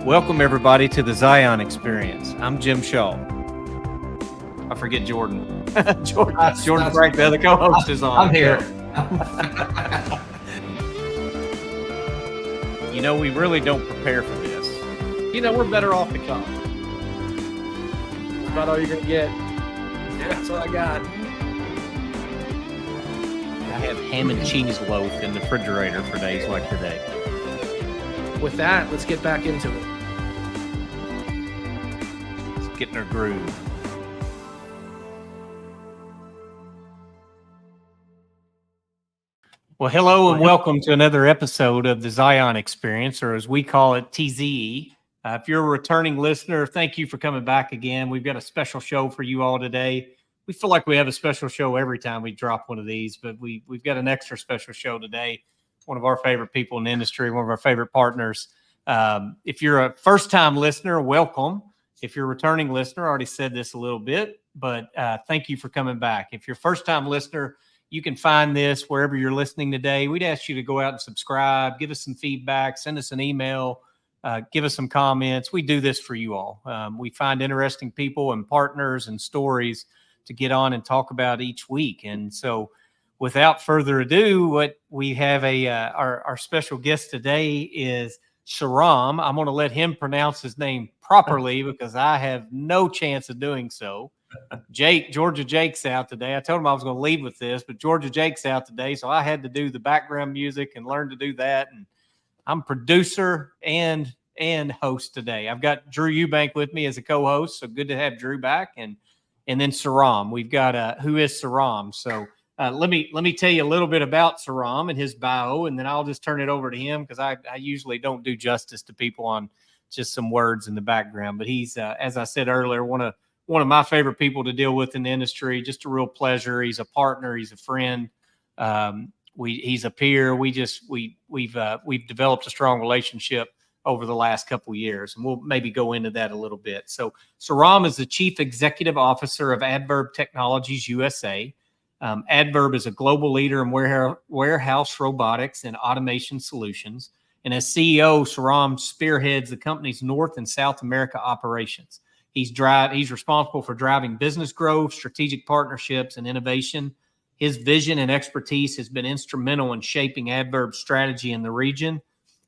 Welcome, everybody, to the Zion Experience. I'm Jim Shaw. I forget Jordan. Jordan Frank, the other co-host, is on. I'm here. You know, we really don't prepare for this. You know, we're better off to come. That's about all you're going to get. Yeah, that's what I got. I have ham and cheese loaf in the refrigerator for days like today. With that, let's get back into it. Let's get in our groove. Well, hello and welcome to another episode of the Zion Experience, or as we call it, TZE. If you're a returning listener, thank you for coming back again. We've got a special show for you all today. We feel like we have a special show every time we drop one of these, but we've got an extra special show today. One of our favorite people in the industry, one of our favorite partners. If you're a first-time listener, welcome. If you're a returning listener, I already said this a little bit, but thank you for coming back. If you're a first-time listener, you can find this wherever you're listening today. We'd ask you to go out and subscribe, give us some feedback, send us an email, give us some comments. We do this for you all. We find interesting people and partners and stories to get on and talk about each week. And so without further ado, what we have our special guest today is Sriram. I'm going to let him pronounce his name properly because I have no chance of doing so. Georgia Jake's out today. I told him I was going to leave with this, but Georgia Jake's out today, so I had to do the background music and learn to do that. And I'm producer and host today. I've got Drew Eubank with me as a co-host, so good to have Drew back. And then Sriram. We've got who is Sriram? So let me tell you a little bit about Sriram and his bio, and then I'll just turn it over to him because I usually don't do justice to people on just some words in the background. But he's, as I said earlier, one of my favorite people to deal with in the industry. Just a real pleasure. He's a partner. He's a friend. He's a peer. We've developed a strong relationship over the last couple of years, and we'll maybe go into that a little bit. So Sriram is the Chief Executive Officer of Addverb Technologies USA. Addverb is a global leader in warehouse robotics and automation solutions. And as CEO, Sriram spearheads the company's North and South America operations. He's responsible for driving business growth, strategic partnerships, and innovation. His vision and expertise has been instrumental in shaping Addverb's strategy in the region,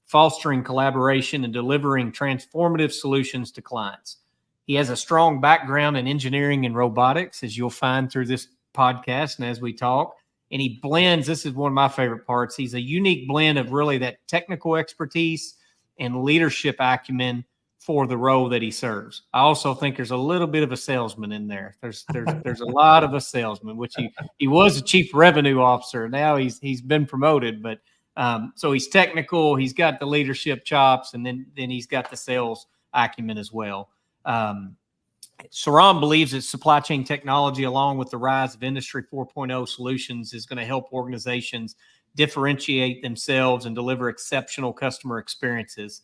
fostering collaboration and delivering transformative solutions to clients. He has a strong background in engineering and robotics, as you'll find through this podcast and as we talk. And he blends, this is one of my favorite parts, he's a unique blend of really that technical expertise and leadership acumen for the role that he serves. I also think there's a little bit of a salesman in there. There's a lot of a salesman, which he was a chief revenue officer. Now he's been promoted, but so he's technical, he's got the leadership chops, and then he's got the sales acumen as well. Sriram believes that supply chain technology, along with the rise of Industry 4.0 solutions, is going to help organizations differentiate themselves and deliver exceptional customer experiences.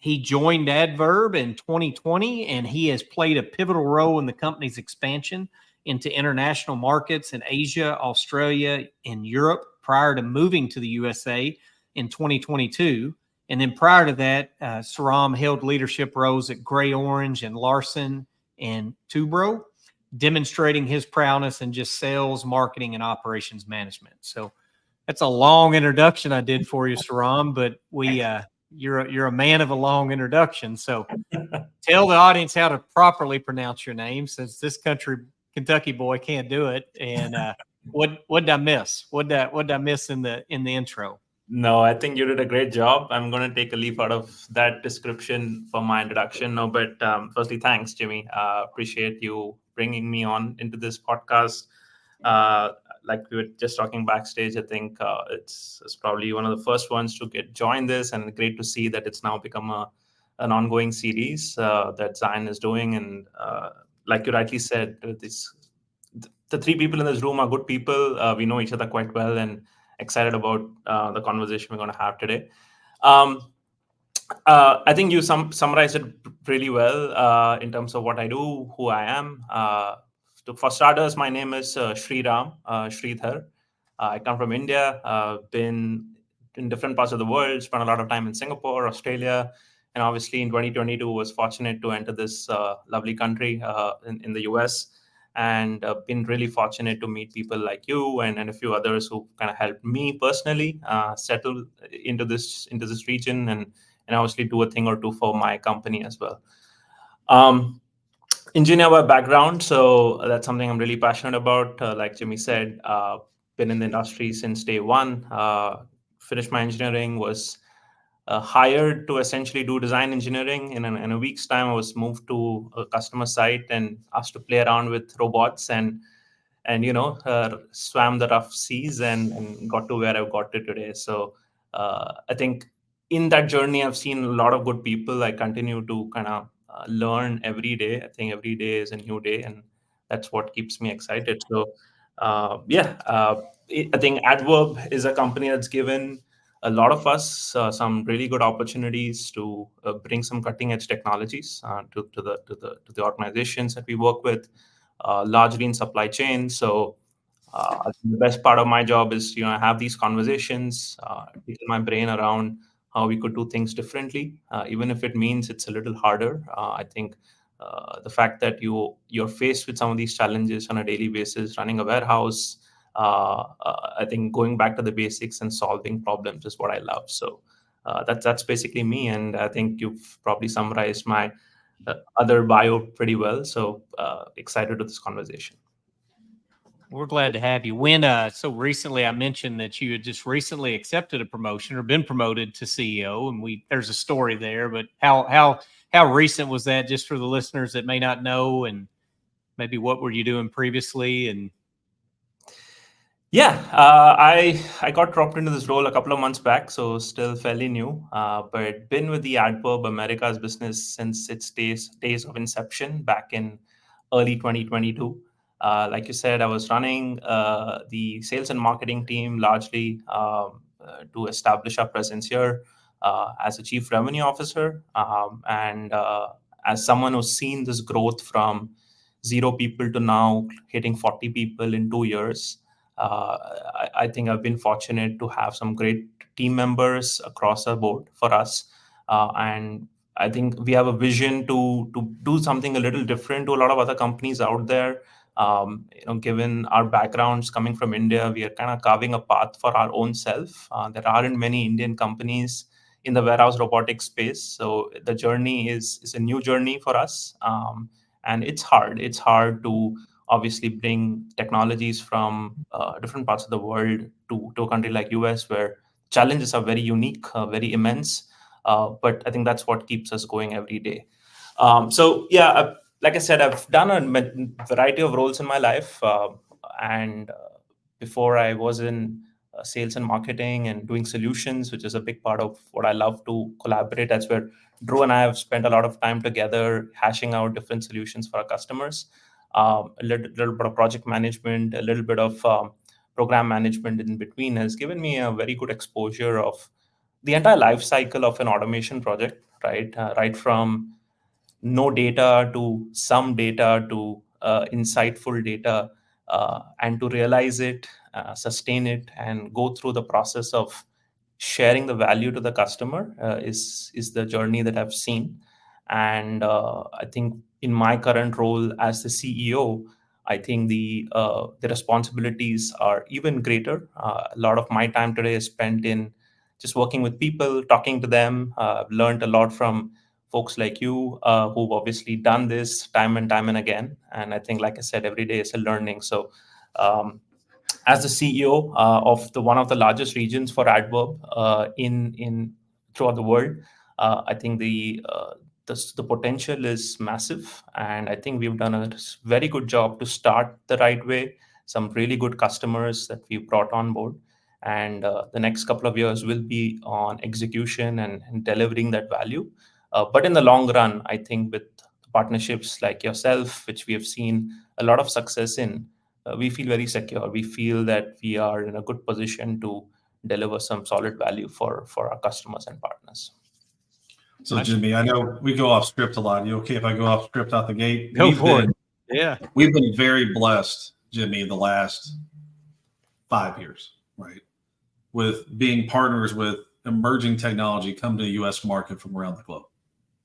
He joined Addverb in 2020, and he has played a pivotal role in the company's expansion into international markets in Asia, Australia, and Europe prior to moving to the USA in 2022. And then prior to that, Sriram held leadership roles at Gray Orange and Larson and Tubro, demonstrating his prowess in just sales, marketing, and operations management. So that's a long introduction I did for you, Sriram, but you're a man of a long introduction. So tell the audience how to properly pronounce your name, since this Kentucky boy can't do it. And what did I miss? What did I miss in the intro? No, I think you did a great job. I'm going to take a leaf out of that description for my introduction. No, but firstly, thanks, Jimmy. Appreciate you bringing me on into this podcast. Like we were just talking backstage, I think it's probably one of the first ones to join this, and great to see that it's now become an ongoing series that Zion is doing. And like you rightly said, the three people in this room are good people. We know each other quite well, and excited about the conversation we're going to have today. I think you summarized it really well in terms of what I do, who I am. For starters, my name is Sriram Sridhar. I come from India, been in different parts of the world, spent a lot of time in Singapore, Australia, And obviously in 2022 was fortunate to enter this lovely country in the US, and been really fortunate to meet people like you and a few others who kind of helped me personally settle into this region, and obviously do a thing or two for my company as well. Engineer by background, so that's something I'm really passionate about. Like Jimmy said, been in the industry since day one. Finished my engineering, was hired to essentially do design engineering. In a week's time, I was moved to a customer site and asked to play around with robots and swam the rough seas and got to where I've got to today. So I think in that journey, I've seen a lot of good people. I continue to kind of learn every day. I think every day is a new day, and that's what keeps me excited. So I think Adverb is a company that's given a lot of us some really good opportunities to bring some cutting edge technologies to the organizations that we work with, largely in supply chain. So the best part of my job is, have these conversations, get my brain around how we could do things differently, even if it means it's a little harder. I think the fact that you're faced with some of these challenges on a daily basis, running a warehouse, I think going back to the basics and solving problems is what I love. So that's basically me, and I think you've probably summarized my other bio pretty well. So excited to this conversation. We're glad to have you. When so recently, I mentioned that you had just recently accepted a promotion or been promoted to CEO, and there's a story there. But how recent was that, just for the listeners that may not know, and maybe what were you doing previously? And yeah, I got dropped into this role a couple of months back, so still fairly new. But been with the Addverb Americas business since its days of inception back in early 2022. Like you said, I was running the sales and marketing team largely to establish our presence here as a chief revenue officer, and as someone who's seen this growth from 0 people to now hitting 40 people in 2 years. I think I've been fortunate to have some great team members across the board for us, and I think we have a vision to do something a little different to a lot of other companies out there. Given our backgrounds coming from India, we are kind of carving a path for our own self. There aren't many Indian companies in the warehouse robotics space, so the journey is a new journey for us, and it's hard. It's hard to obviously bring technologies from different parts of the world to a country like US, where challenges are very unique, very immense. But I think that's what keeps us going every day. Like I said, I've done a variety of roles in my life. And before I was in sales and marketing and doing solutions, which is a big part of what I love to collaborate. That's where Drew and I have spent a lot of time together, hashing out different solutions for our customers. A little bit of project management, a little bit of program management in between has given me a very good exposure of the entire life cycle of an automation project, right? Right from no data to some data to insightful data, and to realize it, sustain it, and go through the process of sharing the value to the customer is the journey that I've seen. And I think in my current role as the CEO, I think the responsibilities are even greater. A lot of my time today is spent in just working with people, talking to them. I've learned a lot from folks like you who've obviously done this time and time and again. And I think, like I said, every day is a learning. So as the CEO of one of the largest regions for Adverb in throughout the world, I think the potential is massive, and I think we've done a very good job to start the right way. Some really good customers that we brought on board, and the next couple of years will be on execution and delivering that value. But in the long run, I think with partnerships like yourself, which we have seen a lot of success in, we feel very secure. We feel that we are in a good position to deliver some solid value for our customers and partners. So, Jimmy, I know we go off script a lot. You okay if I go off script out the gate? Go for it. Yeah. We've been very blessed, Jimmy, the last 5 years, right? With being partners with emerging technology come to the U.S. market from around the globe.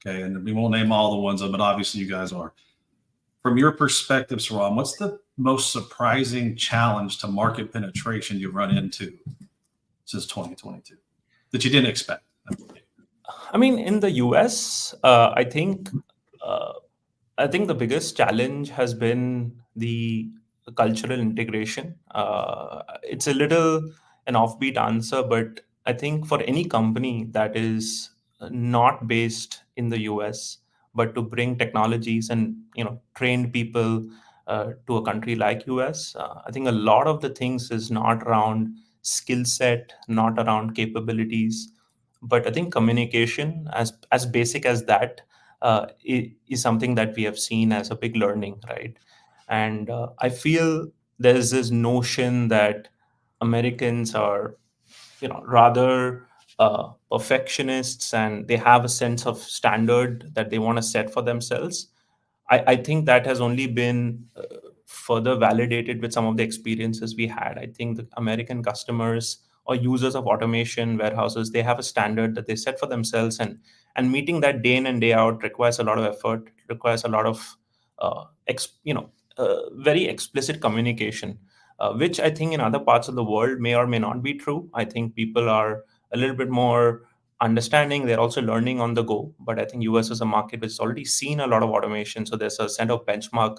Okay, and we won't name all the ones, but obviously you guys are. From your perspective, Sriram, what's the most surprising challenge to market penetration you've run into since 2022 that you didn't expect? I mean, in the US, I think the biggest challenge has been the cultural integration. It's a little an offbeat answer, but I think for any company that is not based in the US, but to bring technologies and trained people to a country like US, I think a lot of the things is not around skill set, not around capabilities, but I think communication, as basic as that, is something that we have seen as a big learning, right? And I feel there's this notion that Americans are, rather perfectionists, and they have a sense of standard that they want to set for themselves. I think that has only been further validated with some of the experiences we had. I think the American customers or users of automation warehouses, they have a standard that they set for themselves, and meeting that day in and day out requires a lot of effort, requires a lot of very explicit communication, which I think in other parts of the world may or may not be true. I think people are a little bit more understanding. They're also learning on the go. But I think US is a market which has already seen a lot of automation. So there's a set of benchmark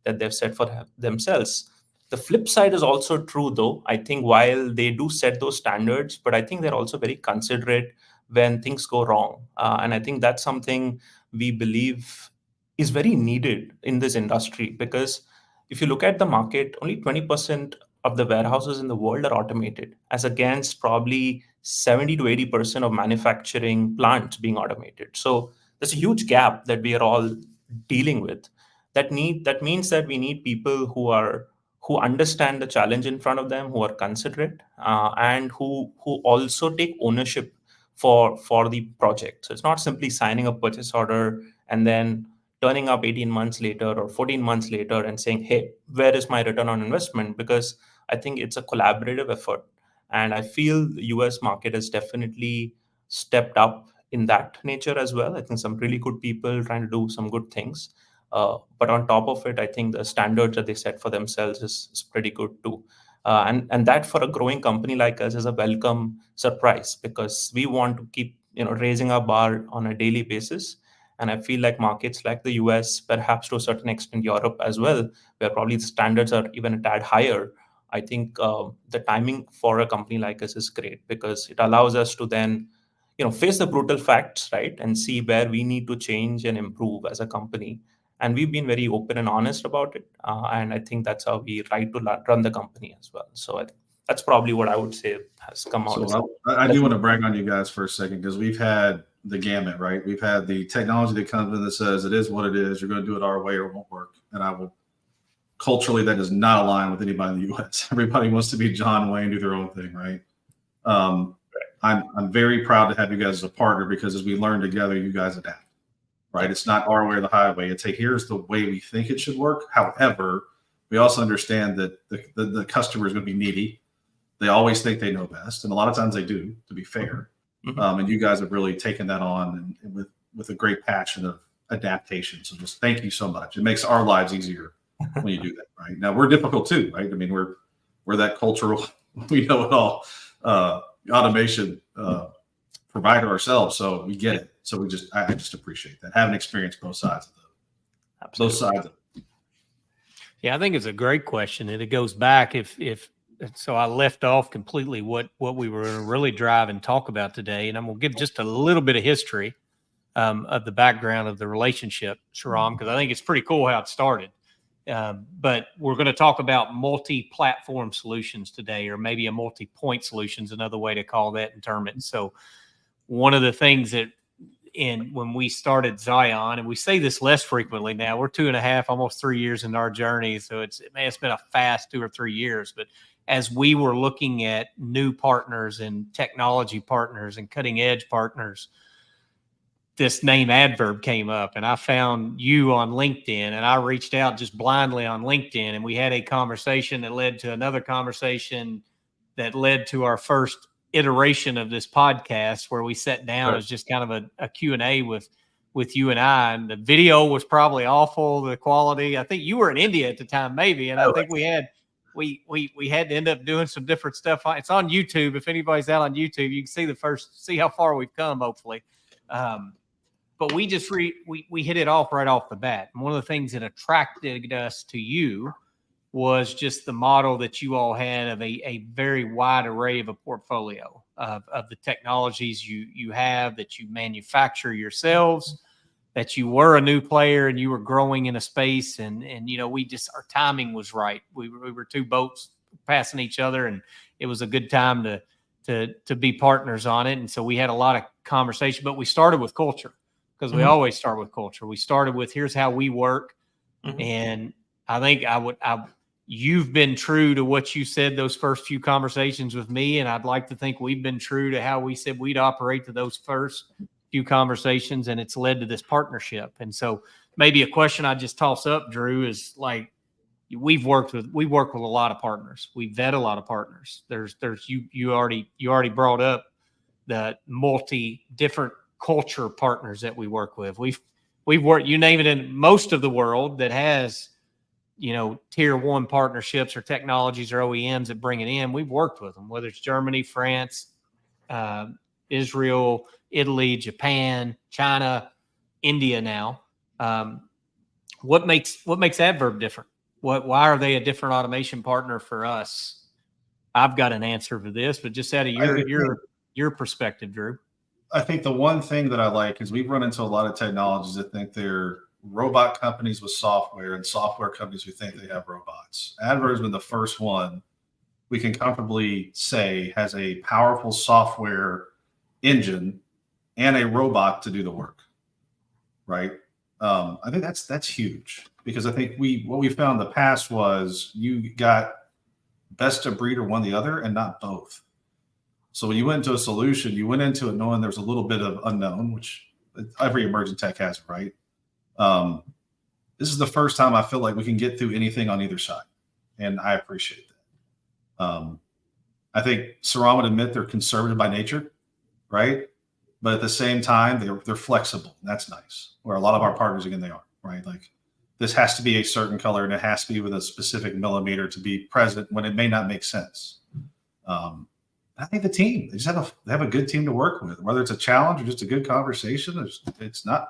that they've set for themselves. The flip side is also true, though. I think while they do set those standards, but I think they're also very considerate when things go wrong. And I think that's something we believe is very needed in this industry, because if you look at the market, only 20% of the warehouses in the world are automated, as against probably 70 to 80% of manufacturing plants being automated. So there's a huge gap that we are all dealing with. That means that we need people who understand the challenge in front of them, who are considerate, and who also take ownership for the project. So it's not simply signing a purchase order and then turning up 18 months later or 14 months later and saying, hey, where is my return on investment? Because I think it's a collaborative effort. And I feel the US market has definitely stepped up in that nature as well. I think some really good people trying to do some good things. But on top of it, I think the standards that they set for themselves is pretty good too. And that for a growing company like us is a welcome surprise, because we want to keep raising our bar on a daily basis. And I feel like markets like the US, perhaps to a certain extent Europe as well, where probably the standards are even a tad higher, I think the timing for a company like us is great, because it allows us to then face the brutal facts, right, and see where we need to change and improve as a company. And we've been very open and honest about it. And I think that's how we try to run the company as well. So that's probably what I would say has come out. So I do want to brag on you guys for a second, because we've had the gamut, right? We've had the technology that comes in that says it is what it is. You're going to do it our way or it won't work. And culturally, that does not align with anybody in the US. Everybody wants to be John Wayne, do their own thing, right? I'm very proud to have you guys as a partner, because as we learn together, you guys adapt, right? It's not our way or the highway. It's here's the way we think it should work. However, we also understand that the customer is going to be needy. They always think they know best, and a lot of times they do, to be fair. Mm-hmm. And you guys have really taken that on and with a great passion of adaptation. So just thank you so much. It makes our lives easier when you do that, right? Now we're difficult too, right? I mean, we're that cultural, we know it all, automation provider ourselves, so we get it. So I just appreciate that, having experienced both sides of both sides of it. Yeah, I think it's a great question, and it goes back so I left off completely what we were going to really drive and talk about today, and I'm going to give just a little bit of history of the background of the relationship, Sriram, because I think it's pretty cool how it started. But we're going to talk about multi-platform solutions today, or maybe a multi-point solution is another way to call that and term it. So one of the things that when we started Zion, and we say this less frequently now, we're 2.5, almost 3 years into our journey. So it's been a fast 2 or 3 years, but as we were looking at new partners and technology partners and cutting edge partners, this name Addverb came up, and I found you on LinkedIn, and I reached out just blindly on LinkedIn, and we had a conversation that led to another conversation that led to our first iteration of this podcast, where we sat down as just kind of a Q&A with with you and I, and the video was probably awful. The quality, I think you were in India at the time, maybe, and I think we had to end up doing some different stuff. It's on YouTube. If anybody's out on YouTube, you can see how far we've come, hopefully. But we just we hit it off right off the bat. And one of the things that attracted us to you was just the model that you all had of a very wide array of a portfolio of the technologies you have, that you manufacture yourselves, that you were a new player and you were growing in a space. And our timing was right. We were two boats passing each other, and it was a good time to be partners on it. And so we had a lot of conversation, but we started with culture, because we always start with culture. We started with, here's how we work. And I think you've been true to what you said those first few conversations with me. And I'd like to think we've been true to how we said we'd operate to those first few conversations, and it's led to this partnership. And so maybe a question I just toss up, Drew, is like, we work with a lot of partners. We vet a lot of partners. You already brought up the multi different culture partners that we work with. We've worked, you name it, in most of the world that has, tier one partnerships or technologies or OEMs that bring it in. We've worked with them, whether it's Germany, France, Israel, Italy, Japan, China, India now. What makes Addverb different? Why are they a different automation partner for us? I've got an answer for this, but just out of your perspective, Drew. I think the one thing that I like is we've run into a lot of technologies that think they're robot companies with software, and software companies who think they have robots. Adverb's been the first one we can comfortably say has a powerful software engine and a robot to do the work, right? I think that's huge, because I think what we found in the past was you got best of breed or one or the other, and not both. So when you went into a solution, you went into it knowing there's a little bit of unknown, which every emerging tech has, right? This is the first time I feel like we can get through anything on either side, and I appreciate that. I think Sriram would admit they're conservative by nature, right? But at the same time, they're flexible. That's nice. Where a lot of our partners, again, they are, right? Like, this has to be a certain color, and it has to be with a specific millimeter to be present when it may not make sense. I think the team, they have a good team to work with, whether it's a challenge or just a good conversation. It's not,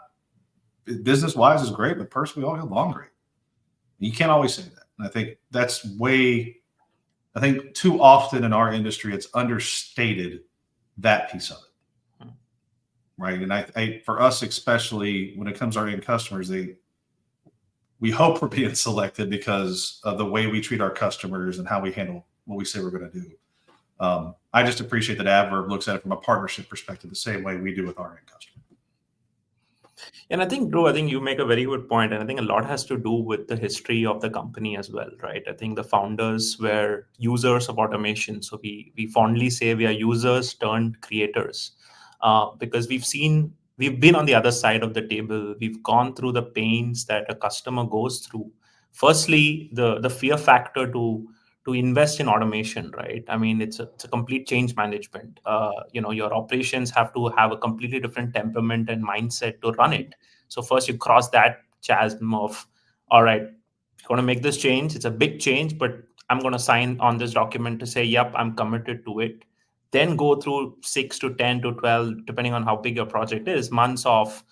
business wise is great, but personally, we all get along great. You can't always say that. And I think I think too often in our industry, it's understated that piece of it. Right. And for us, especially when it comes to our end customers, we hope we're being selected because of the way we treat our customers and how we handle what we say we're going to do. I just appreciate that Addverb looks at it from a partnership perspective the same way we do with our end customer. And I think, Drew, you make a very good point. And I think a lot has to do with the history of the company as well, right? I think the founders were users of automation. So we fondly say we are users turned creators, because we've been on the other side of the table. We've gone through the pains that a customer goes through. Firstly, the fear factor to invest in automation, right? I mean, it's a complete change management. Your operations have to have a completely different temperament and mindset to run it. So first you cross that chasm of, all right, going to make this change. It's a big change, but I'm going to sign on this document to say, yep, I'm committed to it. Then go through 6 to 10 to 12, depending on how big your project is, months of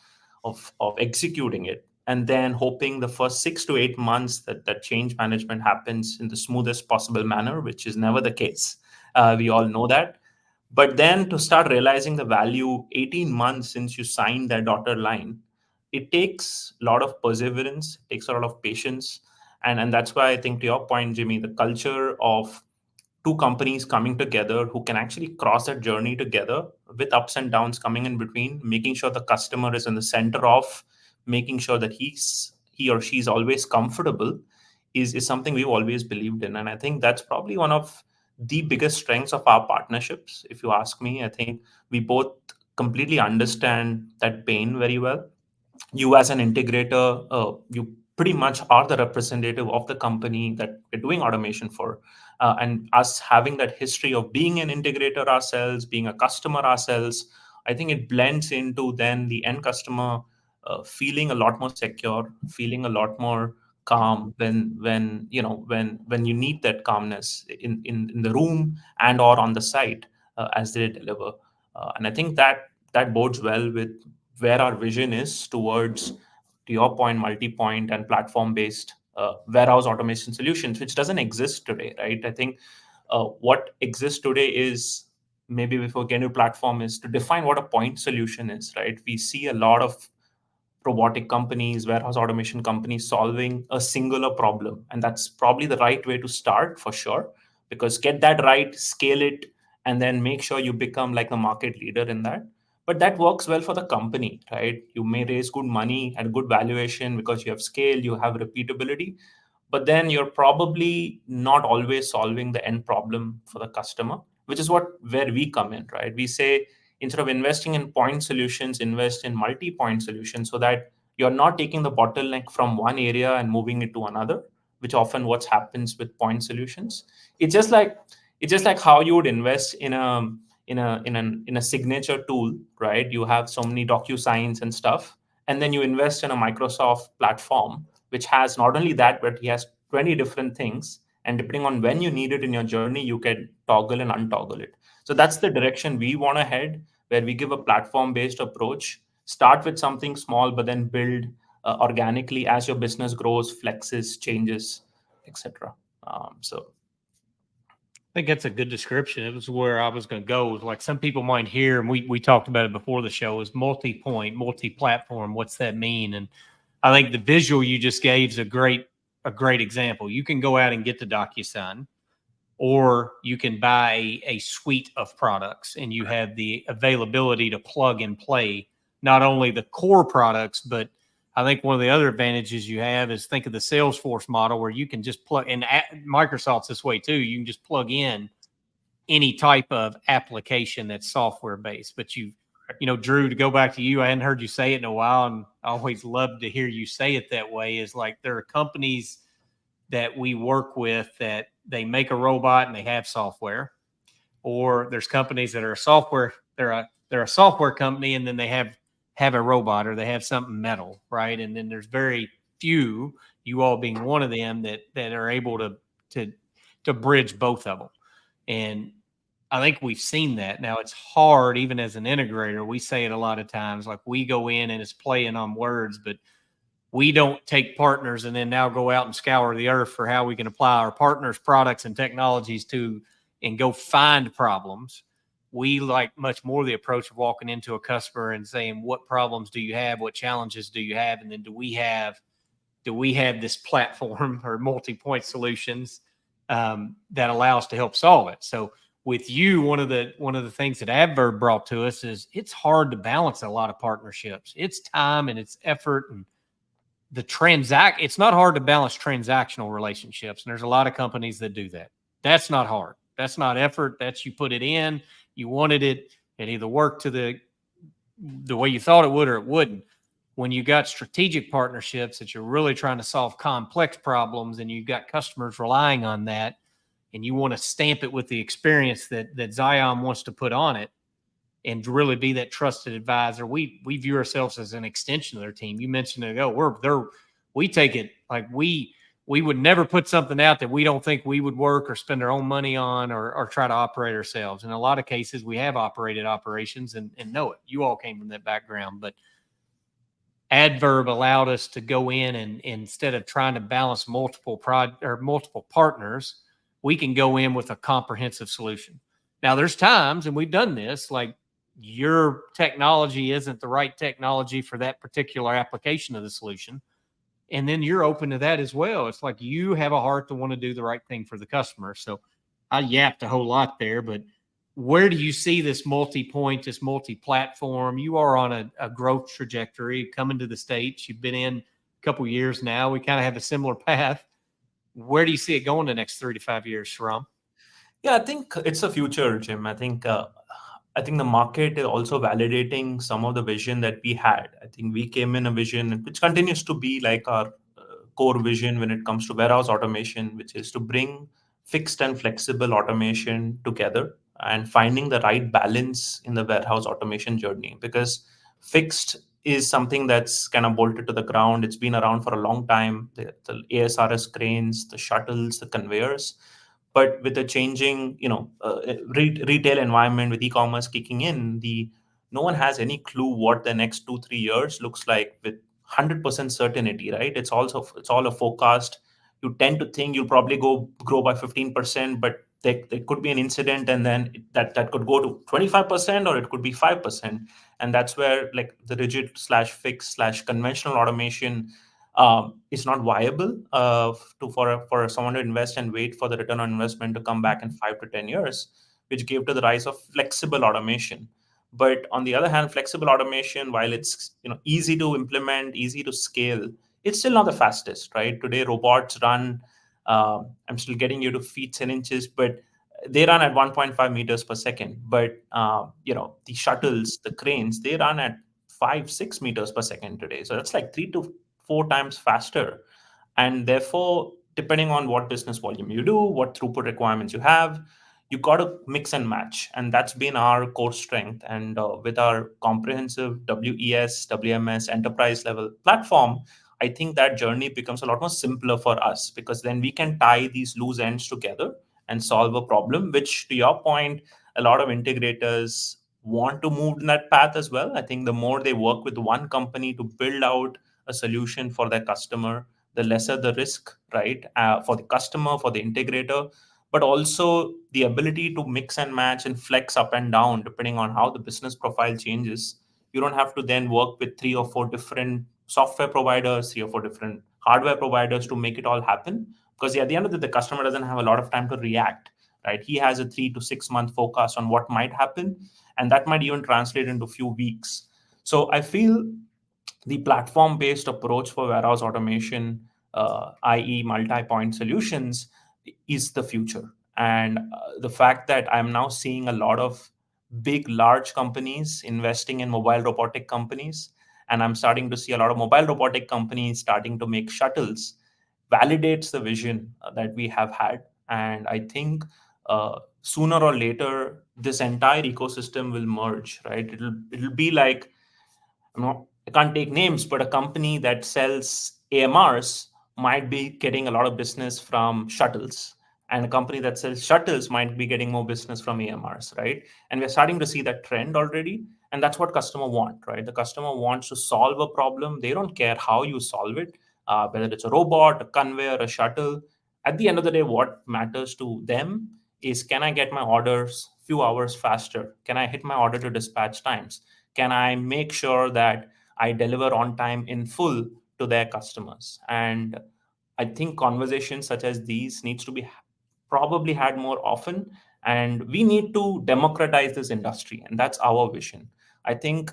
executing it. And then hoping the first 6 to 8 months that change management happens in the smoothest possible manner, which is never the case. We all know that. But then to start realizing the value 18 months since you signed that dotted line, it takes a lot of perseverance, it takes a lot of patience. And that's why I think, to your point, Jimmy, the culture of two companies coming together who can actually cross that journey together with ups and downs coming in between, making sure the customer is in the center of, making sure that he or she is always comfortable is something we've always believed in. And I think that's probably one of the biggest strengths of our partnerships. If you ask me, I think we both completely understand that pain very well. You as an integrator, you pretty much are the representative of the company that we're doing automation for. And us having that history of being an integrator ourselves, being a customer ourselves, I think it blends into then the end customer feeling a lot more secure, feeling a lot more calm when you need that calmness in the room and or on the site as they deliver. And I think that bodes well with where our vision is towards, to your point, multi-point and platform-based warehouse automation solutions, which doesn't exist today, right? I think what exists today is, maybe before getting to platform, is to define what a point solution is, right? We see a lot of robotic companies, warehouse automation companies solving a singular problem. And that's probably the right way to start, for sure, because get that right, scale it, and then make sure you become like a market leader in that. But that works well for the company, right? You may raise good money at good valuation because you have scale, you have repeatability, but then you're probably not always solving the end problem for the customer, which is where we come in, right? We say, instead of investing in point solutions, invest in multi-point solutions, so that you're not taking the bottleneck from one area and moving it to another, which often what happens with point solutions. It's just like how you would invest in a signature tool, right? You have so many DocuSigns and stuff, and then you invest in a Microsoft platform, which has not only that, but it has 20 different things. And depending on when you need it in your journey, you can toggle and untoggle it. So that's the direction we want to head, where we give a platform-based approach. Start with something small, but then build organically as your business grows, flexes, changes, etc. So I think that's a good description. It was where I was going to go. Was like some people might hear, and we talked about it before the show, is multi-point, multi-platform. What's that mean? And I think the visual you just gave is a great example. You can go out and get the DocuSign, or you can buy a suite of products, and you have the availability to plug and play not only the core products, but I think one of the other advantages you have is, think of the Salesforce model, where you can just plug, and Microsoft's this way too. You can just plug in any type of application that's software based. But Drew, to go back to you, I hadn't heard you say it in a while, and I always love to hear you say it that way. Is like, there are companies that we work with that they make a robot and they have software, or there's companies that are they're a software company and then they have a robot, or they have something metal, right? And then there's very few, you all being one of them, that are able to bridge both of them. And I think we've seen that. Now it's hard, even as an integrator, we say it a lot of times, like we go in and it's playing on words, but we don't take partners and then now go out and scour the earth for how we can apply our partners' products and technologies and go find problems. We like much more the approach of walking into a customer and saying, what problems do you have? What challenges do you have? And then do we have this platform or multi-point solutions that allow us to help solve it? So with you, one of the things that Addverb brought to us is it's hard to balance a lot of partnerships. It's time and it's effort, and it's not hard to balance transactional relationships. And there's a lot of companies that do that. That's not hard. That's not effort. That's, you put it in, you wanted it either worked to the way you thought it would or it wouldn't. When you got strategic partnerships that you're really trying to solve complex problems, and you've got customers relying on that, and you want to stamp it with the experience that Zion wants to put on it, and to really be that trusted advisor, we view ourselves as an extension of their team. You mentioned it ago, we take it like we would never put something out that we don't think we would work or spend our own money on or try to operate ourselves. In a lot of cases, we have operated operations and know it. You all came from that background, but Addverb allowed us to go in and instead of trying to balance multiple partners, we can go in with a comprehensive solution. Now, there's times, and we've done this, like your technology isn't the right technology for that particular application of the solution. And then you're open to that as well. It's like you have a heart to want to do the right thing for the customer. So I yapped a whole lot there, but where do you see this multi-point, this multi-platform? You are on a growth trajectory coming to the States. You've been in a couple of years now. We kind of have a similar path. Where do you see it going the next 3 to 5 years, Sriram? Yeah, I think it's a future, Jim. I think the market is also validating some of the vision that we had. I think we came in a vision which continues to be like our core vision when it comes to warehouse automation, which is to bring fixed and flexible automation together and finding the right balance in the warehouse automation journey. Because fixed is something that's kind of bolted to the ground. It's been around for a long time. The ASRS cranes, the shuttles, the conveyors. But with the changing, retail environment, with e-commerce kicking in, no one has any clue what the next 2-3 years looks like with 100% certainty, right? It's all a forecast. You tend to think you'll probably grow by 15%, but there could be an incident, and then that could go to 25%, or it could be 5%. And that's where like the rigid / fixed / conventional automation is not viable for someone to invest and wait for the return on investment to come back in 5 to 10 years, which gave to the rise of flexible automation. But on the other hand, flexible automation, while it's easy to implement, easy to scale, it's still not the fastest, right? Today, robots run. I'm still getting you to feet and inches, but they run at 1.5 meters per second. But the shuttles, the cranes, they run at 5-6 meters per second today. So that's like 3 to 4 times faster. And therefore, depending on what business volume you do, what throughput requirements you have, you got to mix and match. And that's been our core strength. And with our comprehensive WES, WMS, enterprise level platform, I think that journey becomes a lot more simpler for us, because then we can tie these loose ends together and solve a problem, which, to your point, a lot of integrators want to move in that path as well. I think the more they work with one company to build out a solution for their customer, the lesser the risk, right? For the customer, for the integrator, but also the ability to mix and match and flex up and down depending on how the business profile changes. You don't have to then work with 3 or 4 different software providers, 3 or 4 different hardware providers to make it all happen. Because at the end of the customer doesn't have a lot of time to react, right? He has a 3 to 6 month forecast on what might happen, and that might even translate into a few weeks. So I feel the platform-based approach for warehouse automation, i.e. multi-point solutions, is the future. And the fact that I'm now seeing a lot of big, large companies investing in mobile robotic companies, and I'm starting to see a lot of mobile robotic companies starting to make shuttles, validates the vision that we have had. And I think sooner or later, this entire ecosystem will merge, right? It'll be like, I can't take names, but a company that sells AMRs might be getting a lot of business from shuttles, and a company that sells shuttles might be getting more business from AMRs, right? And we're starting to see that trend already, and that's what customer want, right? The customer wants to solve a problem. They don't care how you solve it, whether it's a robot, a conveyor, a shuttle. At the end of the day, what matters to them is, can I get my orders few hours faster? Can I hit my order to dispatch times? Can I make sure that I deliver on time in full to their customers? And I think conversations such as these needs to be probably had more often, and we need to democratize this industry, and that's our vision. I think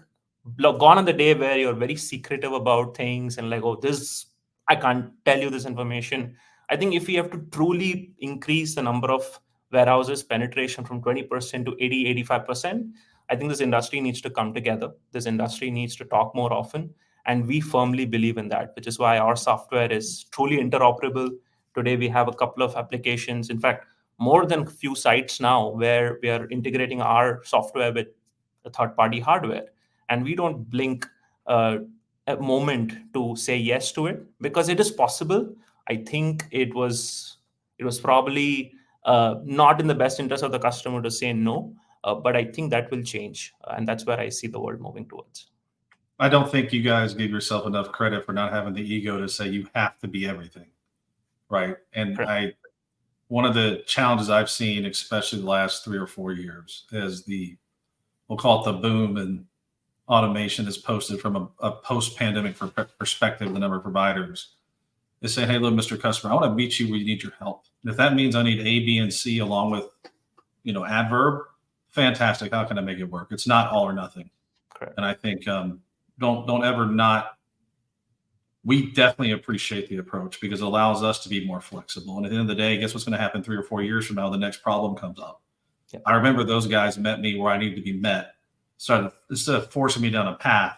gone are the day where you're very secretive about things and like, oh, this, I can't tell you this information. I think if we have to truly increase the number of warehouses penetration from 20% to 80-85%, I think this industry needs to come together. This industry needs to talk more often. And we firmly believe in that, which is why our software is truly interoperable. Today, we have a couple of applications, in fact, more than a few sites now, where we are integrating our software with a third-party hardware. And we don't blink a moment to say yes to it, because it is possible. I think it was probably not in the best interest of the customer to say no. But I think that will change. And that's where I see the world moving towards. I don't think you guys give yourself enough credit for not having the ego to say you have to be everything, right? And one of the challenges I've seen, especially the last 3 or 4 years, is we'll call it the boom in automation is posted from a post-pandemic perspective, the number of providers is saying, hey, look, Mr. Customer, I want to meet you where you need your help. And if that means I need A, B, and C along with, Addverb, fantastic. How can I make it work? It's not all or nothing. Correct. And I think don't ever not. We definitely appreciate the approach, because it allows us to be more flexible. And at the end of the day, guess what's going to happen 3 or 4 years from now? The next problem comes up. Yep. I remember those guys met me where I needed to be met. So instead of forcing me down a path,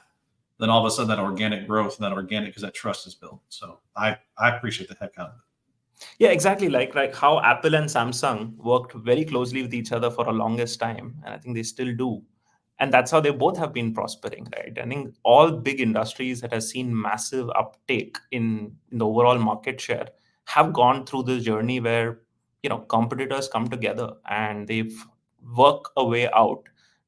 then all of a sudden that organic growth and that organic, because that trust is built. So I appreciate the heck out of it. Yeah, exactly. Like how Apple and Samsung worked very closely with each other for a longest time. And I think they still do. And that's how they both have been prospering, right? I think all big industries that have seen massive uptake in the overall market share have gone through this journey where, competitors come together and they work a way out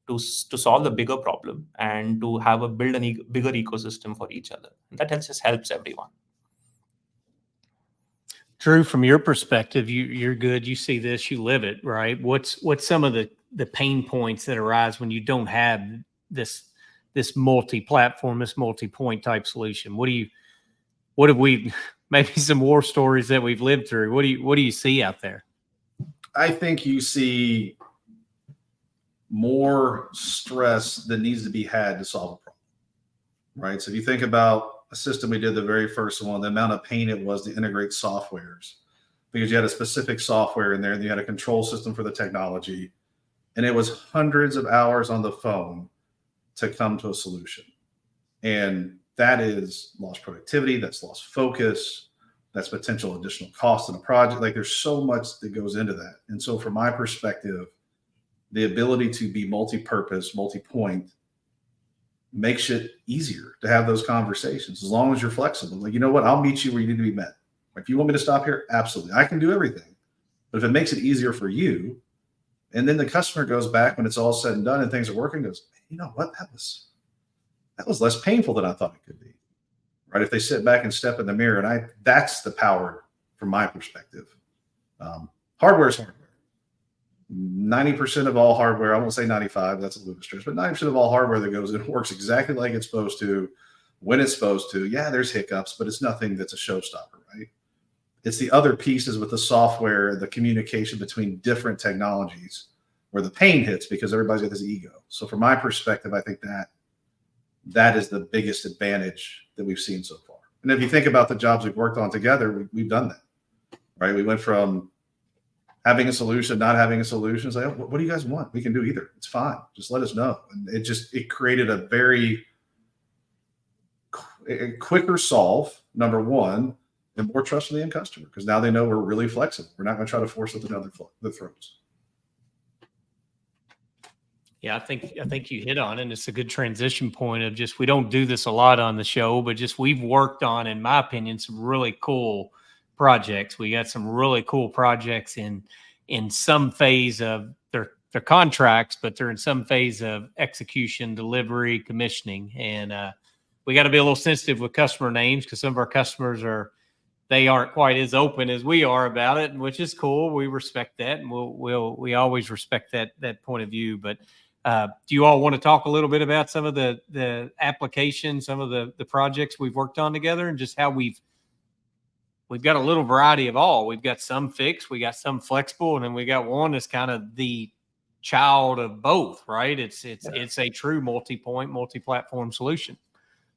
to solve the bigger problem and to build a bigger ecosystem for each other. And that just helps everyone. Drew, from your perspective, you're good. You see this, you live it, right? What's some of the pain points that arise when you don't have this multi-platform, this multi-point type solution? What have we maybe some war stories that we've lived through? What do you see out there? I think you see more stress that needs to be had to solve a problem, right? So if you think about a system we did, the very first one, the amount of pain it was to integrate softwares, because you had a specific software in there and you had a control system for the technology, and it was hundreds of hours on the phone to come to a solution. And that is lost productivity, that's lost focus, that's potential additional cost in a project. Like, there's so much that goes into that. And so from my perspective, the ability to be multi-purpose, multi-point makes it easier to have those conversations, as long as you're flexible. Like, you know what, I'll meet you where you need to be met. If you want me to stop here, absolutely, I can do everything. But if it makes it easier for you, and then the customer goes back when it's all said and done and things are working, goes, you know what, that was less painful than I thought it could be, right? If they sit back and step in the mirror, and that's the power from my perspective. Hardware is hardware. 90% of all hardware, I won't say 95, that's a little bit stretch, but 90% of all hardware that goes in works exactly like it's supposed to, when it's supposed to. Yeah, there's hiccups, but it's nothing that's a showstopper, right? It's the other pieces with the software, the communication between different technologies, where the pain hits, because everybody's got this ego. So from my perspective, I think that is the biggest advantage that we've seen so far. And if you think about the jobs we've worked on together, we've done that, right? We went from having a solution, not having a solution. It's like, oh, what do you guys want? We can do either. It's fine. Just let us know. And it created a very quicker solve, number one, and more trust from the end customer, because now they know we're really flexible. We're not going to try to force it down their throats. Yeah, I think you hit on it. And it's a good transition point of just, we don't do this a lot on the show, but just we've worked on, in my opinion, some really cool projects. We got some really cool projects in some phase of their contracts, but they're in some phase of execution, delivery, commissioning. And we got to be a little sensitive with customer names, because some of our customers aren't quite as open as we are about it, which is cool. We respect that, and we always respect that point of view. But do you all want to talk a little bit about some of the applications, some of the projects we've worked on together, and just how we've got a little variety of all? We've got some fixed, we got some flexible, and then we got one that's kind of the child of both, right? It's a true multi-point, multi-platform solution.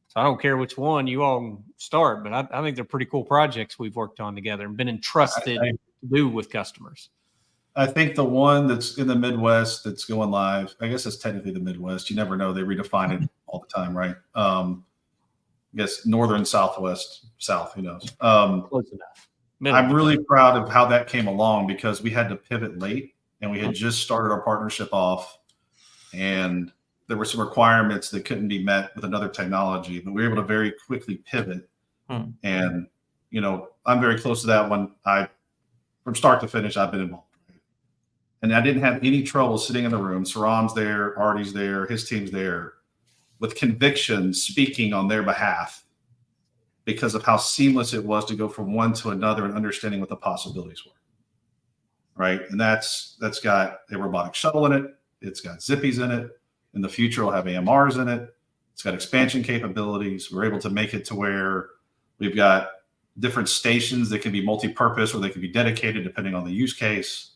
So I don't care which one you all start, but I think they're pretty cool projects we've worked on together and been entrusted to do with customers. I think the one that's in the Midwest that's going live, I guess it's technically the Midwest. You never know. They redefine it all the time, right? I guess northern, southwest, south, who knows? Close enough. I'm really proud of how that came along, because we had to pivot late, and we had just started our partnership off, and there were some requirements that couldn't be met with another technology, but we were able to very quickly pivot. And, I'm very close to that one. From start to finish, I've been involved. And I didn't have any trouble sitting in the room. Sriram's there, Artie's there, his team's there, with conviction, speaking on their behalf, because of how seamless it was to go from one to another and understanding what the possibilities were. Right. And that's got a robotic shuttle in it. It's got zippies in it. In the future, it'll have AMRs in it. It's got expansion capabilities. We're able to make it to where we've got different stations that can be multi-purpose, or they can be dedicated depending on the use case.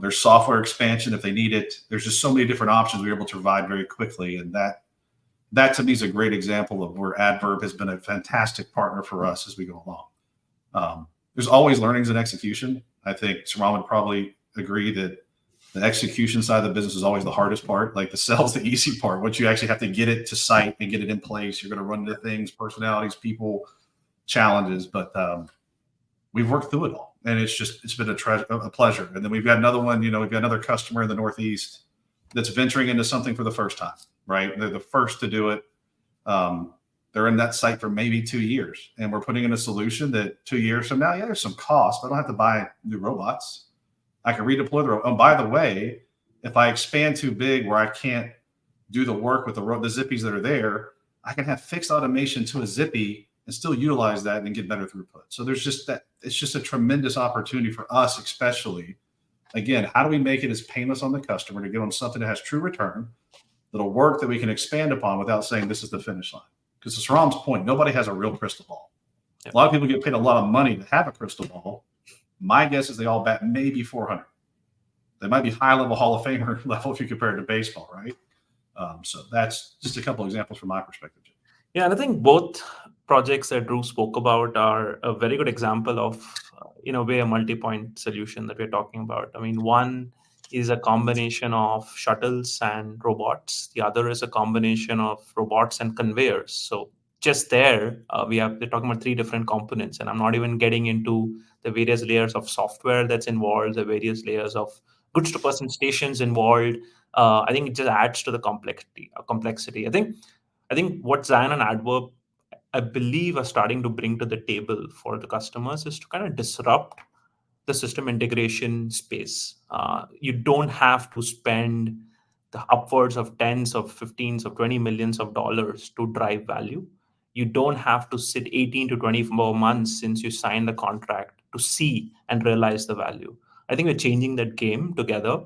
There's software expansion if they need it. There's just so many different options we're able to provide very quickly. And that to me is a great example of where Addverb has been a fantastic partner for us as we go along. There's always learnings and execution. I think Sriram would probably agree that the execution side of the business is always the hardest part. Like, the sales, the easy part. Once you actually have to get it to site and get it in place, you're going to run into things, personalities, people, challenges. But we've worked through it all, and it's been a pleasure. And then we've got another one. We've got another customer in the Northeast that's venturing into something for the first time, right? They're the first to do it. They're in that site for maybe 2 years, and we're putting in a solution that 2 years from now, yeah, there's some cost, but I don't have to buy new robots. I can redeploy the robot. Oh, by the way, if I expand too big where I can't do the work with the zippies that are there, I can have fixed automation to a zippy and still utilize that and get better throughput. So there's just that, it's just a tremendous opportunity for us, especially. Again, how do we make it as painless on the customer to give them something that has true return, that'll work, that we can expand upon without saying this is the finish line? Because to Sriram's point, nobody has a real crystal ball. A lot of people get paid a lot of money to have a crystal ball. My guess is they all bat maybe 400. They might be high-level Hall of Famer level if you compare it to baseball, right? So that's just a couple examples from my perspective. Yeah, and I think both projects that Drew spoke about are a very good example of, in a way, a multi-point solution that we're talking about. I mean, one is a combination of shuttles and robots. The other is a combination of robots and conveyors. So just there, we're talking about 3 different components, and I'm not even getting into the various layers of software that's involved, the various layers of goods to person stations involved. I think it just adds to the complexity. I think what Zion and Addverb, I believe, are starting to bring to the table for the customers is to kind of disrupt the system integration space. You don't have to spend the upwards of tens of 15s of 20 millions of dollars to drive value. You don't have to sit 18 to 24 months since you signed the contract to see and realize the value. I think we're changing that game together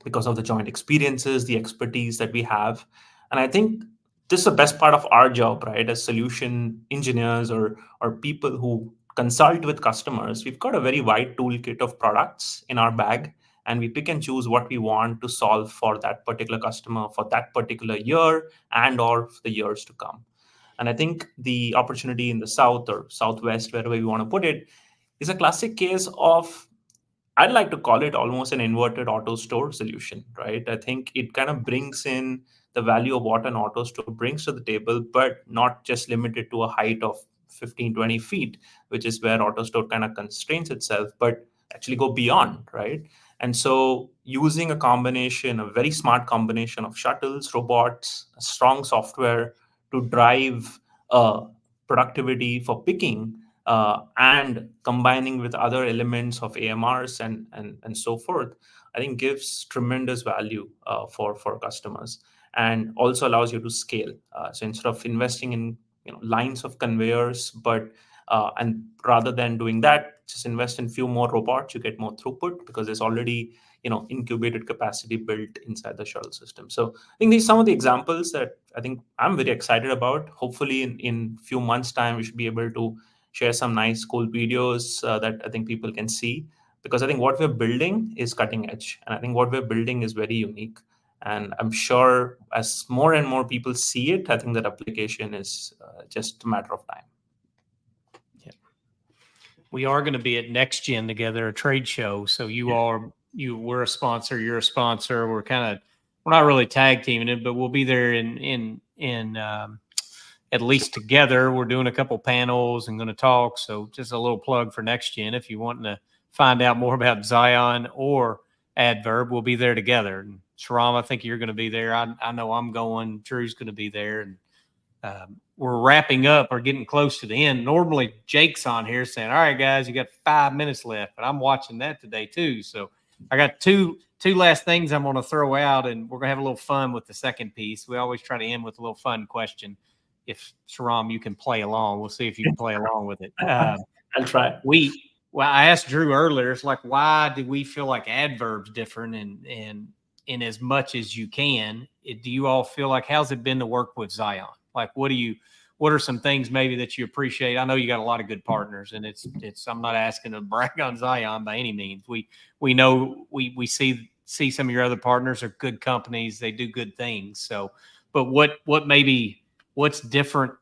because of the joint experiences, the expertise that we have. And I think this is the best part of our job, right? As solution engineers or people who consult with customers, we've got a very wide toolkit of products in our bag, and we pick and choose what we want to solve for that particular customer for that particular year and or the years to come. And I think the opportunity in the South or Southwest, wherever we want to put it, is a classic case of, I'd like to call it almost an inverted auto store solution, right? I think it kind of brings in the value of what an auto store brings to the table, but not just limited to a height of 15, 20 feet, which is where auto store kind of constrains itself, but actually go beyond, right? And so using a combination, a very smart combination of shuttles, robots, strong software to drive productivity for picking, and combining with other elements of AMRs and so forth, I think gives tremendous value for customers, and also allows you to scale. So instead of investing in lines of conveyors, and rather than doing that, just invest in few more robots, you get more throughput because there's already incubated capacity built inside the shuttle system. So I think these are some of the examples that I think I'm very excited about. Hopefully in few months' time, we should be able to share some nice, cool videos that I think people can see, because I think what we're building is cutting edge. And I think what we're building is very unique. And I'm sure as more and more people see it, I think that application is just a matter of time. Yeah. We are going to be at Next Gen together, a trade show. So we're a sponsor, you're a sponsor. We're not really tag teaming it, but we'll be there in at least together. We're doing a couple panels and going to talk. So just a little plug for Next Gen. If you want to find out more about Zion or Addverb, we'll be there together. And Sriram, I think you're going to be there. I know I'm going. Drew's going to be there. And we're wrapping up or getting close to the end. Normally Jake's on here saying, all right, guys, you got 5 minutes left, but I'm watching that today too. So I got two last things I'm going to throw out, and we're going to have a little fun with the second piece. We always try to end with a little fun question. If Sriram, you can play along, we'll see if you can play along with it. I'll try. I asked Drew earlier, it's like, why do we feel like Addverb's different? And in as much as you can, do you all feel like, how's it been to work with Zion? Like, what are some things maybe that you appreciate? I know you got a lot of good partners, and I'm not asking to brag on Zion by any means. We know we see some of your other partners are good companies. They do good things. So, but what's different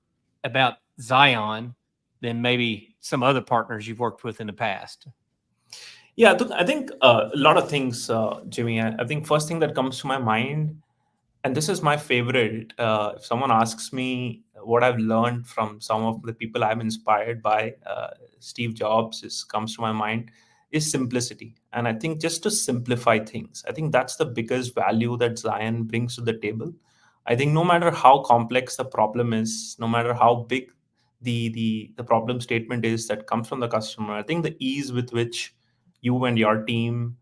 about Zion than maybe some other partners you've worked with in the past? Yeah, I think a lot of things, Jimmy. I think first thing that comes to my mind, and this is my favorite, if someone asks me what I've learned from some of the people I'm inspired by, Steve Jobs comes to my mind, is simplicity. And I think just to simplify things, I think that's the biggest value that Zion brings to the table. I think no matter how complex the problem is, no matter how big the problem statement is that comes from the customer, I think the ease with which you and your team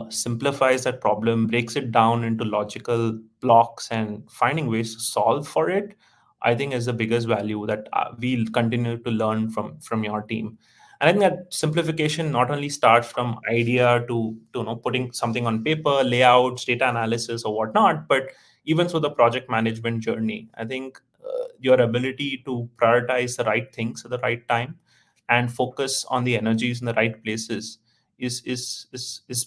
simplifies that problem, breaks it down into logical blocks, and finding ways to solve for it, I think is the biggest value that we'll continue to learn from your team. And I think that simplification not only starts from idea to putting something on paper, layouts, data analysis, or whatnot, but even through the project management journey. I think your ability to prioritize the right things at the right time and focus on the energies in the right places is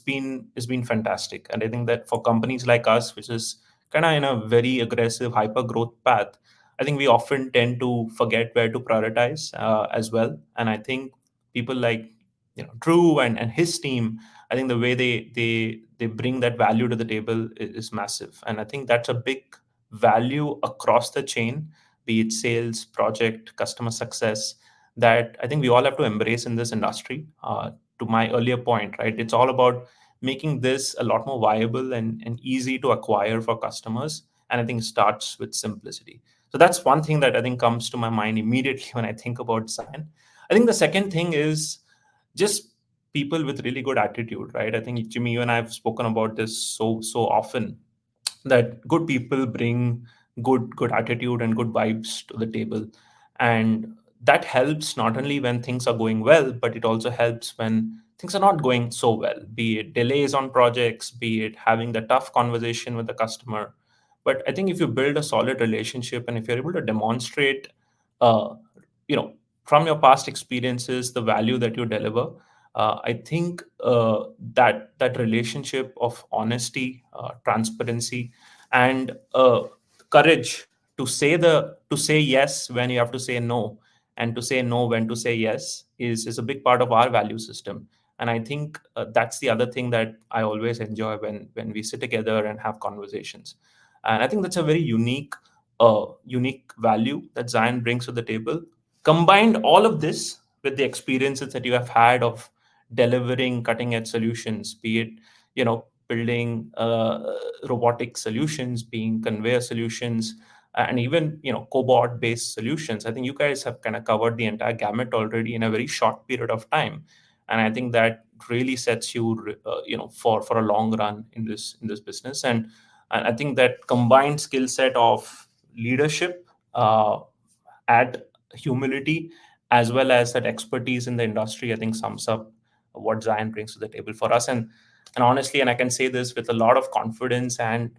been fantastic. And I think that for companies like us, which is kind of in a very aggressive hyper growth path, I think we often tend to forget where to prioritize as well. And I think people like Drew and his team, I think the way they bring that value to the table is massive. And I think that's a big value across the chain, be it sales, project, customer success, that I think we all have to embrace in this industry. To my earlier point, right? It's all about making this a lot more viable and easy to acquire for customers. And I think it starts with simplicity. So that's one thing that I think comes to my mind immediately when I think about Zion. I think the second thing is just people with really good attitude, right? I think Jimmy, you and I have spoken about this so often, that good people bring good attitude and good vibes to the table. And that helps not only when things are going well, but it also helps when things are not going so well, be it delays on projects, be it having the tough conversation with the customer. But I think if you build a solid relationship and if you're able to demonstrate, uh, from your past experiences, the value that you deliver, I think that relationship of honesty, transparency, and courage to say yes when you have to say no, and to say no when to say yes is a big part of our value system. And I think that's the other thing that I always enjoy when we sit together and have conversations. And I think that's a very unique value that Zion brings to the table. Combined all of this with the experiences that you have had of delivering cutting edge solutions, be it building robotic solutions, being conveyor solutions, and even cobot based solutions. I think you guys have kind of covered the entire gamut already in a very short period of time, and I think that really sets you for a long run in this business. And I think that combined skill set of leadership, at humility, as well as that expertise in the industry, I think sums up what Zion brings to the table for us. And honestly, and I can say this with a lot of confidence and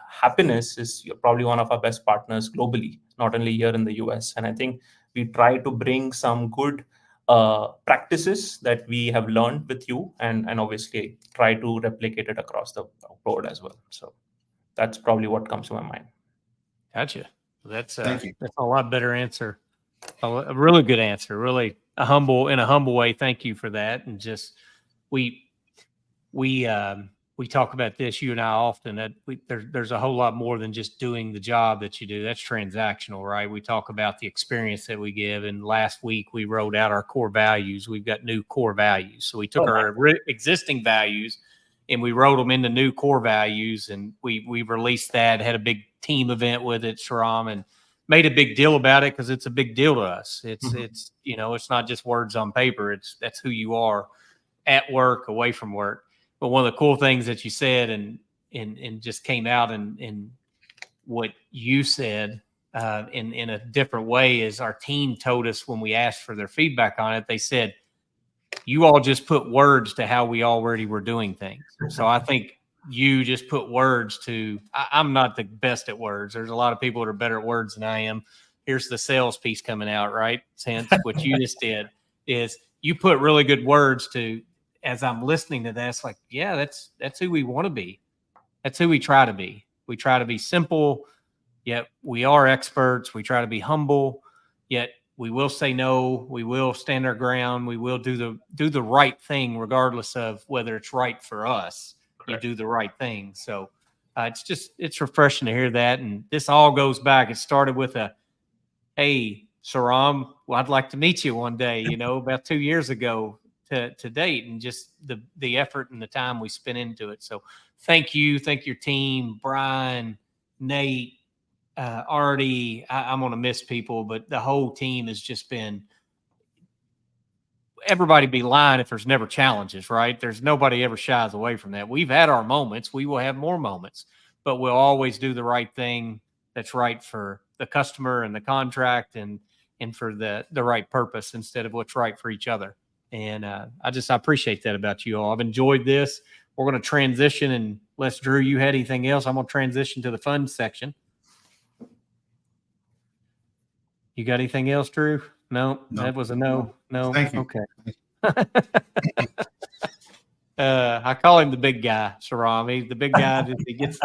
happiness, is you're probably one of our best partners globally, not only here in the US. And I think we try to bring some good practices that we have learned with you, and obviously try to replicate it across the board as well. So that's probably what comes to my mind. Gotcha. That's Thank you. That's a lot better answer. A really good answer. Really in a humble way. Thank you for that. And just we talk about this, you and I, often, that there's a whole lot more than just doing the job that you do. That's transactional, right? We talk about the experience that we give. And last week we wrote out our core values. We've got new core values. So we took our existing values and we wrote them into new core values, and we released that, had a big team event with it, Sriram, and made a big deal about it because it's a big deal to us. It's it's not just words on paper. That's who you are at work, away from work. But one of the cool things that you said and just came out in what you said in a different way is our team told us when we asked for their feedback on it, they said, you all just put words to how we already were doing things. So I think you just put words to, I'm not the best at words. There's a lot of people that are better at words than I am. Here's the sales piece coming out, right? Since what you just did is you put really good words to, as I'm listening to that, it's like, yeah, that's who we want to be. That's who we try to be. We try to be simple, yet we are experts. We try to be humble, yet we will say no. We will stand our ground. We will do the right thing, regardless of whether it's right for us. Correct. You do the right thing. So it's refreshing to hear that. And this all goes back. It started with hey, Sriram, well, I'd like to meet you one day, about 2 years ago. to date, and just the effort and the time we spent into it. So thank you. Thank your team, Brian, Nate, Artie. I'm going to miss people, but the whole team has just been, everybody be lying if there's never challenges, right? There's nobody ever shies away from that. We've had our moments. We will have more moments, but we'll always do the right thing that's right for the customer and the contract and for the right purpose instead of what's right for each other. And I appreciate that about you all. I've enjoyed this. We're going to transition, and unless Drew, you had anything else, I'm going to transition to the fun section. You got anything else, Drew? No, that was a no. No. Thank you. Okay. I call him the big guy, Sriram. He's the big guy that he gets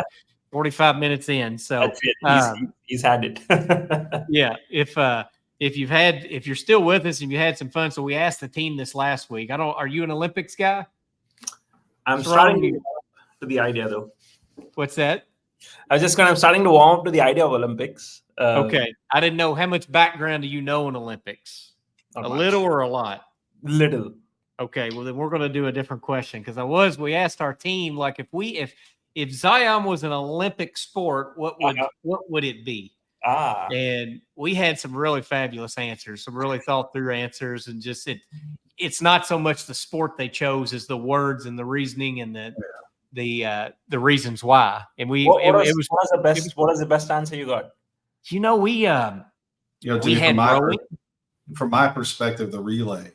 45 minutes in. So That's it. He's had it. Yeah. If you're still with us and you had some fun, so we asked the team this last week. are you an Olympics guy? I'm starting to warm up to the idea, though. What's that? I'm starting to warm up to the idea of Olympics. Okay. I didn't know how much background do you know in Olympics? A little or a lot? Little. Okay. Well, then we're going to do a different question because we asked our team, like, if Zion was an Olympic sport, what would it be? And we had some really fabulous answers, some really thought through answers, and just it's not so much the sport they chose as the words and the reasoning and the reasons why. And what was the best answer you got? We had rowing. From my perspective, the relay,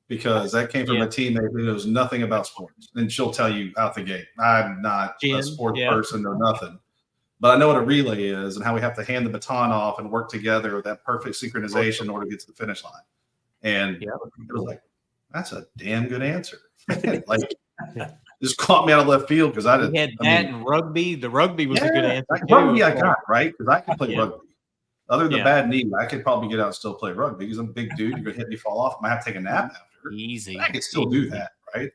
because that came from a teammate who knows nothing about sports, and she'll tell you out the gate, I'm not a sport person or nothing. But I know what a relay is and how we have to hand the baton off and work together with that perfect synchronization in order to get to the finish line. And it was like, that's a damn good answer. Just caught me out of left field because I didn't. And rugby. The rugby was a good answer. Rugby I got, right? Because I can play rugby. Other than the bad knee, I could probably get out and still play rugby because I'm a big dude. You're going to hit me, fall off. I might have to take a nap after. Easy. I could still do that, right?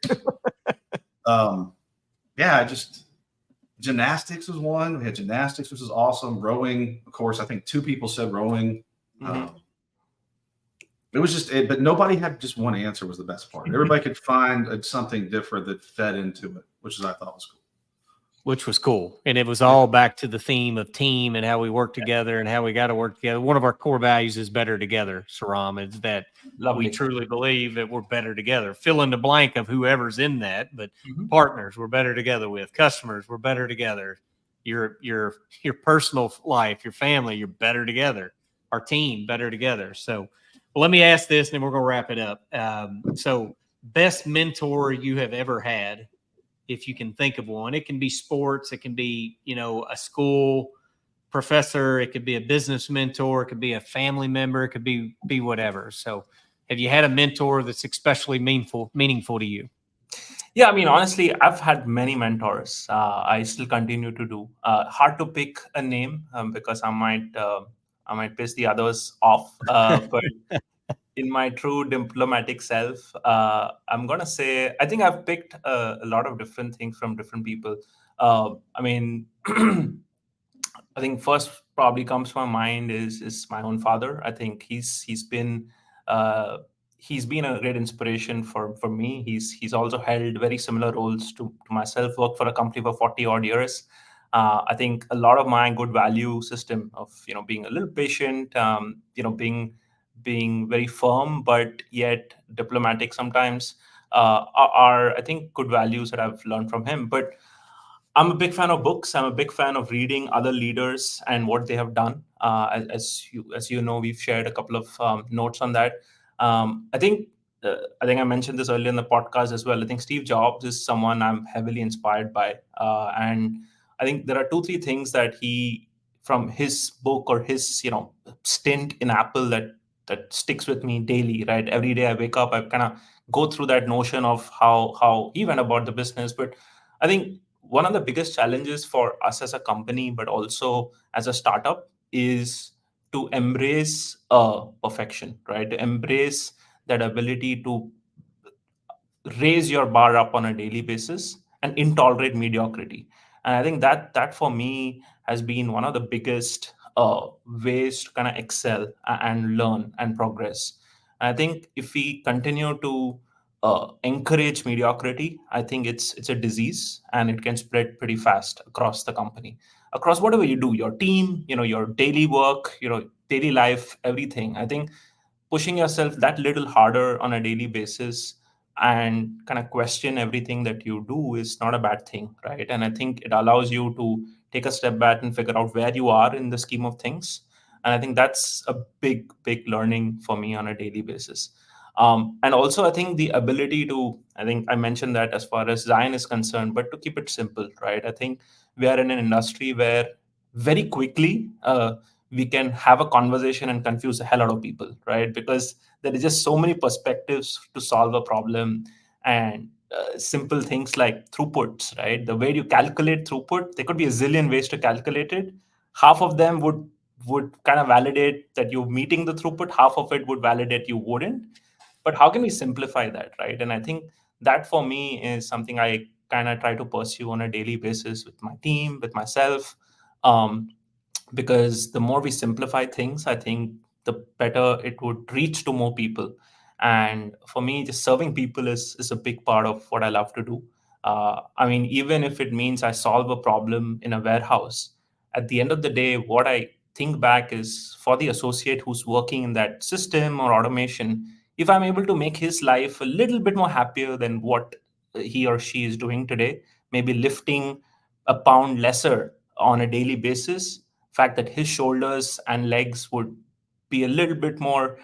Gymnastics was one. We had gymnastics, which is awesome. Rowing, of course, I think 2 people said rowing. It was but nobody had just one answer was the best part. Everybody could find something different that fed into it, which I thought was cool. Which was cool. And it was all back to the theme of team and how we work together and how we got to work together. One of our core values is better together, Sriram. It's that we truly believe that we're better together. Fill in the blank of whoever's in that, but partners we're better together with, customers we're better together, your personal life, your family, you're better together, our team better together. So let me ask this and then we're going to wrap it up. So best mentor you have ever had, if you can think of one. It can be sports. It can be, a school professor. It could be a business mentor. It could be a family member. It could be whatever. So have you had a mentor that's especially meaningful to you? Yeah, I mean, honestly, I've had many mentors. I still continue to do. Hard to pick a name because I might piss the others off. But in my true diplomatic self, I'm going to say, I think I've picked a lot of different things from different people. I mean, I think first probably comes to my mind is my own father. I think he's been a great inspiration for me. He's also held very similar roles to myself, worked for a company for 40 odd years. I think a lot of my good value system of, being a little patient, being very firm, but yet diplomatic sometimes are, I think, good values that I've learned from him. But I'm a big fan of books. I'm a big fan of reading other leaders and what they have done. As you know, we've shared a couple of notes on that. I think I mentioned this earlier in the podcast as well. I think Steve Jobs is someone I'm heavily inspired by. And I think there are 2-3 things that from his book or his, stint in Apple that sticks with me daily, right? Every day I wake up, I kind of go through that notion of how he went about the business. But I think one of the biggest challenges for us as a company, but also as a startup, is to embrace perfection, right? To embrace that ability to raise your bar up on a daily basis and intolerate mediocrity. And I think that for me has been one of the biggest ways to kind of excel and learn and progress. And I think if we continue to encourage mediocrity. I think it's a disease, and it can spread pretty fast across the company, across whatever you do, your team, your daily work, daily life, everything. I think pushing yourself that little harder on a daily basis and kind of question everything that you do is not a bad thing, right? And I think it allows you to take a step back and figure out where you are in the scheme of things. And I think that's a big learning for me on a daily basis. And also, I think the ability to, I think I mentioned that as far as Zion is concerned, but to keep it simple, right? I think we are in an industry where very quickly we can have a conversation and confuse a hell out of people, right? Because there is just so many perspectives to solve a problem, and simple things like throughputs, right? The way you calculate throughput, there could be a zillion ways to calculate it. Half of them would kind of validate that you're meeting the throughput. Half of it would validate you wouldn't. But how can we simplify that, right? And I think that for me is something I kind of try to pursue on a daily basis with my team, with myself. Um, because the more we simplify things, I think the better it would reach to more people. And for me, just serving people is a big part of what I love to do. I mean, even if it means I solve a problem in a warehouse, at the end of the day, what I think back is for the associate who's working in that system or automation, if I'm able to make his life a little bit more happier than what he or she is doing today, maybe lifting a pound lesser on a daily basis, fact that his shoulders and legs would be a little bit more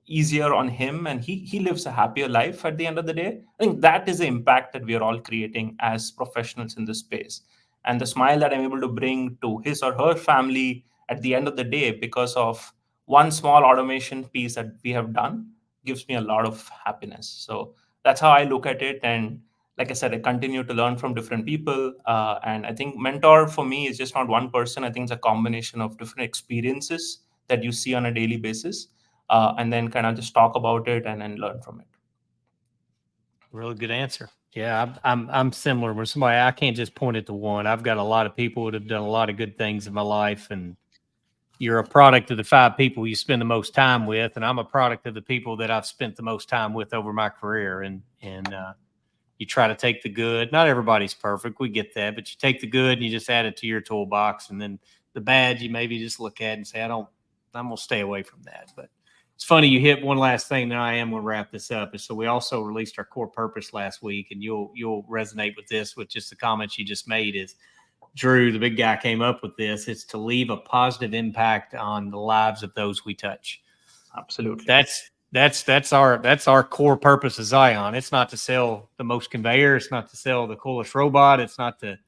easier on him, and he lives a happier life at the end of the day. I think that is the impact that we are all creating as professionals in this space, and the smile that I'm able to bring to his or her family at the end of the day because of one small automation piece that we have done gives me a lot of happiness. So that's how I look at it. And like I said, I continue to learn from different people. And I think mentor for me is just not one person. I think it's a combination of different experiences that you see on a daily basis, and then kind of just talk about it and then learn from it. Really good answer. Yeah, I'm similar with somebody. I can't just point it to one. I've got a lot of people that have done a lot of good things in my life, and you're a product of the 5 people you spend the most time with, and I'm a product of the people that I've spent the most time with over my career. And you try to take the good. Not everybody's perfect. We get that, but you take the good and you just add it to your toolbox, and then the bad you maybe just look at and say, I'm gonna stay away from that. But it's funny you hit one last thing that I am going to wrap this up. And so we also released our core purpose last week, and you'll resonate with this with just the comments you just made. Is Drew, the big guy, came up with this. It's to leave a positive impact on the lives of those we touch. Absolutely. That's our core purpose of Zion. It's not to sell the most conveyor. It's not to sell the coolest robot. It's not to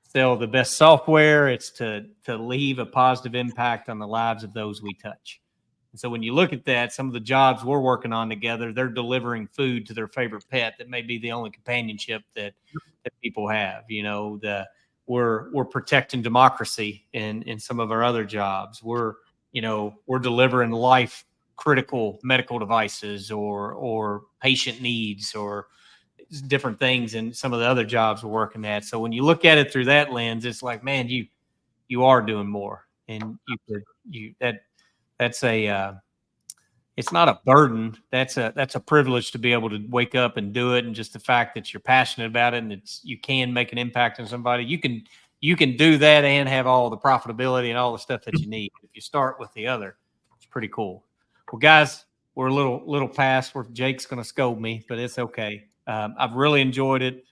sell the best software. It's to leave a positive impact on the lives of those we touch. And so when you look at that, some of the jobs we're working on together, they're delivering food to their favorite pet that may be the only companionship that people have. We're protecting democracy in some of our other jobs. We're delivering life critical medical devices or patient needs or different things in some of the other jobs we're working at. So when you look at it through that lens, it's like, man, you are doing more, and it's not a burden. That's a privilege to be able to wake up and do it. And just the fact that you're passionate about it and you can make an impact on somebody, you can do that and have all the profitability and all the stuff that you need. If you start with the other, it's pretty cool. Well, guys, we're a little past where Jake's going to scold me, but it's okay. I've really enjoyed it.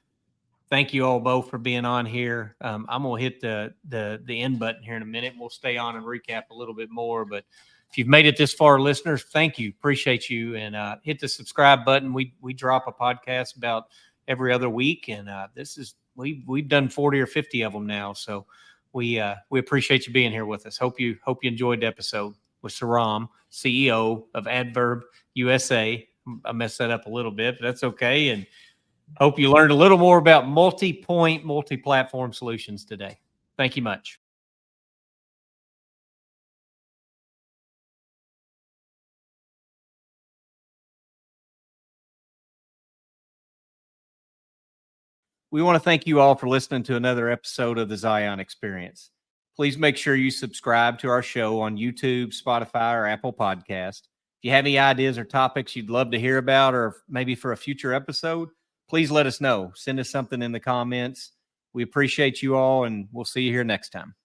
Thank you all both for being on here. I'm going to hit the end button here in a minute. We'll stay on and recap a little bit more. But if you've made it this far, listeners, thank you. Appreciate you. And hit the subscribe button. We drop a podcast about every other week. And we've done 40 or 50 of them now. So we appreciate you being here with us. Hope you enjoyed the episode with Sriram, CEO of Addverb USA. I messed that up a little bit, but that's okay. And hope you learned a little more about multi-point, multi-platform solutions today. Thank you much. We want to thank you all for listening to another episode of the Zion Experience. Please make sure you subscribe to our show on YouTube, Spotify, or Apple Podcast. If you have any ideas or topics you'd love to hear about, or maybe for a future episode, please let us know. Send us something in the comments. We appreciate you all, and we'll see you here next time.